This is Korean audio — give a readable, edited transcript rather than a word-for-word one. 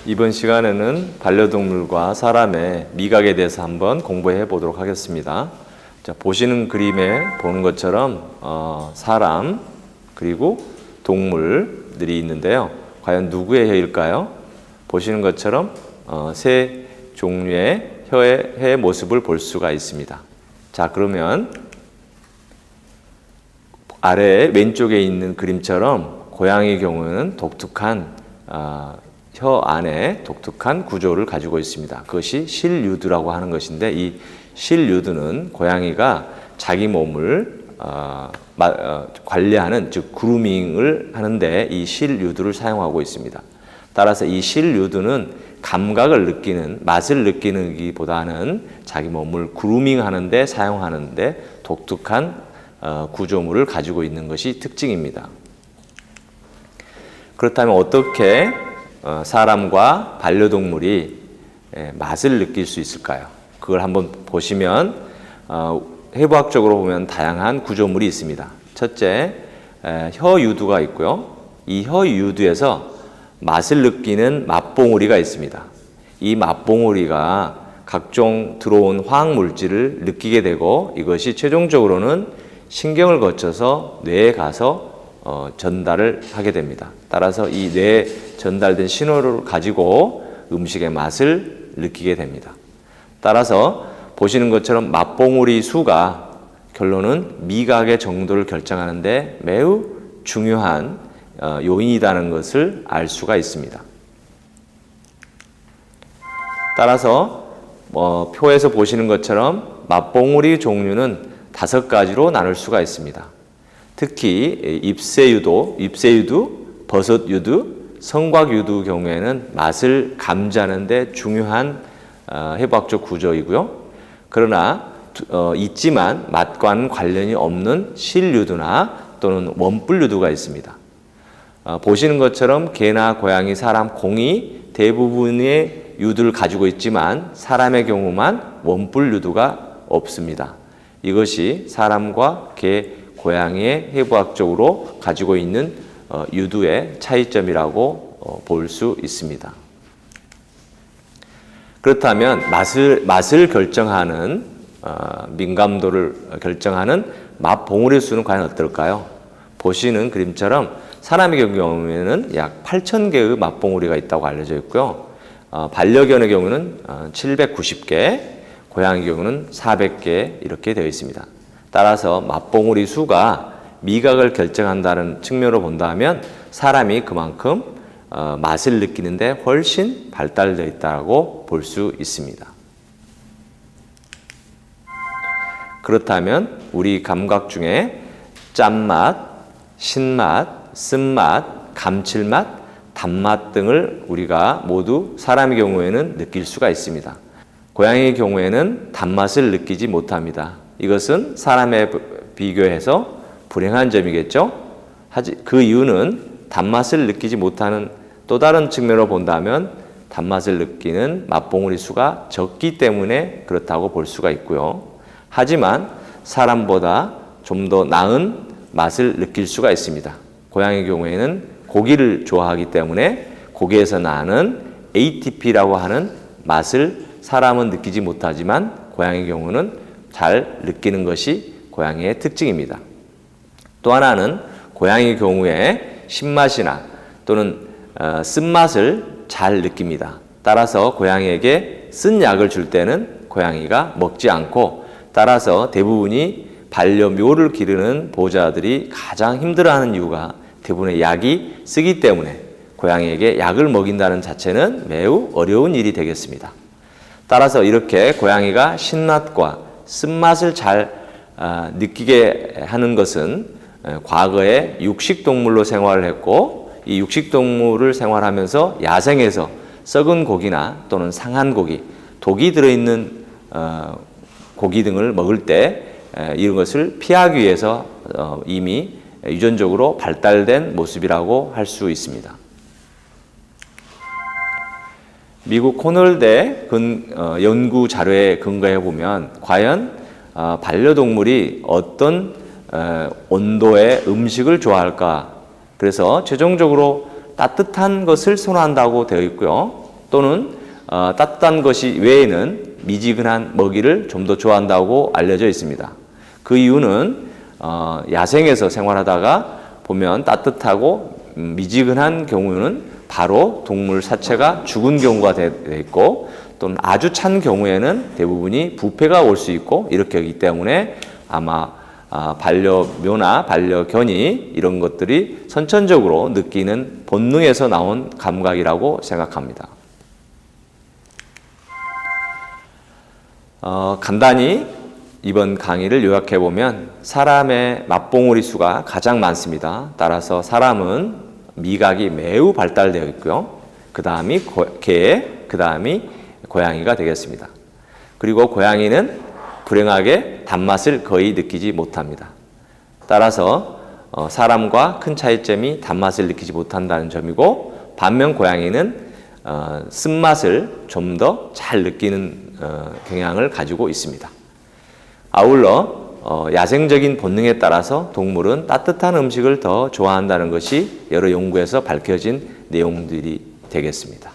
이번 시간에는 반려동물과 사람의 미각에 대해서 한번 공부해 보도록 하겠습니다. 자, 보시는 그림에 보는 것처럼 사람 그리고 동물들이 있는데요. 과연 누구의 혀일까요? 보시는 것처럼 세 종류의 혀의 모습을 볼 수가 있습니다. 자, 그러면 아래 왼쪽에 있는 그림처럼 고양이의 경우에는 독특한 혀 안에 독특한 구조를 가지고 있습니다. 그것이 실유두라고 하는 것인데, 이 실유두는 고양이가 자기 몸을 관리하는, 즉 그루밍을 하는데 이 실유두를 사용하고 있습니다. 따라서 이 실유두는 감각을 느끼는, 맛을 느끼는기보다는 자기 몸을 그루밍하는 데 사용하는 데 독특한 구조물을 가지고 있는 것이 특징입니다. 그렇다면 어떻게 사람과 반려동물이 맛을 느낄 수 있을까요? 그걸 한번 보시면 해부학적으로 보면 다양한 구조물이 있습니다. 첫째, 혀유두가 있고요. 이 혀유두에서 맛을 느끼는 맛봉우리가 있습니다. 이 맛봉우리가 각종 들어온 화학물질을 느끼게 되고, 이것이 최종적으로는 신경을 거쳐서 뇌에 가서 전달을 하게 됩니다. 따라서 이 뇌에 전달된 신호를 가지고 음식의 맛을 느끼게 됩니다. 따라서 보시는 것처럼 맛봉우리 수가 결론은 미각의 정도를 결정하는 데 매우 중요한 요인이라는 것을 알 수가 있습니다. 따라서 표에서 보시는 것처럼 맛봉우리 종류는 5가지로 나눌 수가 있습니다. 특히 잎새유두, 버섯유두, 성곽유두 경우에는 맛을 감지하는 데 중요한 해부학적 구조이고요. 그러나 있지만 맛과는 관련이 없는 실유두나 또는 원뿔유두가 있습니다. 보시는 것처럼 개나 고양이, 사람, 공이 대부분의 유두를 가지고 있지만 사람의 경우만 원뿔유두가 없습니다. 이것이 사람과 개, 고양이의 해부학적으로 가지고 있는 유두의 차이점이라고 볼 수 있습니다. 그렇다면 맛을 결정하는 민감도를 결정하는 맛봉우리 수는 과연 어떨까요? 보시는 그림처럼 사람의 경우에는 약 8,000개의 맛봉우리가 있다고 알려져 있고요. 반려견의 경우는 790개, 고양이의 경우는 400개 이렇게 되어 있습니다. 따라서 맛봉우리 수가 미각을 결정한다는 측면으로 본다면 사람이 그만큼 맛을 느끼는데 훨씬 발달되어 있다고 볼 수 있습니다. 그렇다면 우리 감각 중에 짠맛, 신맛, 쓴맛, 감칠맛, 단맛 등을 우리가 모두 사람의 경우에는 느낄 수가 있습니다. 고양이의 경우에는 단맛을 느끼지 못합니다. 이것은 사람에 비교해서 불행한 점이겠죠? 그 이유는 단맛을 느끼지 못하는 또 다른 측면으로 본다면 단맛을 느끼는 맛봉우리 수가 적기 때문에 그렇다고 볼 수가 있고요. 하지만 사람보다 좀 더 나은 맛을 느낄 수가 있습니다. 고양이의 경우에는 고기를 좋아하기 때문에 고기에서 나는 ATP라고 하는 맛을 사람은 느끼지 못하지만 고양이의 경우는 잘 느끼는 것이 고양이의 특징입니다. 또 하나는 고양이의 경우에 신맛이나 또는 쓴맛을 잘 느낍니다. 따라서 고양이에게 쓴 약을 줄 때는 고양이가 먹지 않고, 따라서 대부분이 반려묘를 기르는 보호자들이 가장 힘들어하는 이유가 대부분의 약이 쓰기 때문에 고양이에게 약을 먹인다는 자체는 매우 어려운 일이 되겠습니다. 따라서 이렇게 고양이가 신맛과 쓴맛을 잘 느끼게 하는 것은 과거에 육식동물로 생활을 했고, 이 육식동물을 생활하면서 야생에서 썩은 고기나 또는 상한 고기, 독이 들어있는 고기 등을 먹을 때 이런 것을 피하기 위해서 이미 유전적으로 발달된 모습이라고 할 수 있습니다. 미국 코넬대 연구 자료에 근거해 보면 과연 반려동물이 어떤 온도의 음식을 좋아할까? 그래서 최종적으로 따뜻한 것을 선호한다고 되어 있고요. 또는 따뜻한 것이 외에는 미지근한 먹이를 좀 더 좋아한다고 알려져 있습니다. 그 이유는 야생에서 생활하다가 보면 따뜻하고 미지근한 경우는 바로 동물 사체가 죽은 경우가 되어 있고, 또는 아주 찬 경우에는 대부분이 부패가 올 수 있고 이렇게 하기 때문에 아마 반려묘나 반려견이 이런 것들이 선천적으로 느끼는 본능에서 나온 감각이라고 생각합니다. 간단히 이번 강의를 요약해 보면 사람의 맛봉우리 수가 가장 많습니다. 따라서 사람은 미각이 매우 발달되어 있고요. 그 다음이 개, 그 다음이 고양이가 되겠습니다. 그리고 고양이는 불행하게 단맛을 거의 느끼지 못합니다. 따라서 사람과 큰 차이점이 단맛을 느끼지 못한다는 점이고, 반면 고양이는 쓴맛을 좀 더 잘 느끼는 경향을 가지고 있습니다. 아울러 야생적인 본능에 따라서 동물은 따뜻한 음식을 더 좋아한다는 것이 여러 연구에서 밝혀진 내용들이 되겠습니다.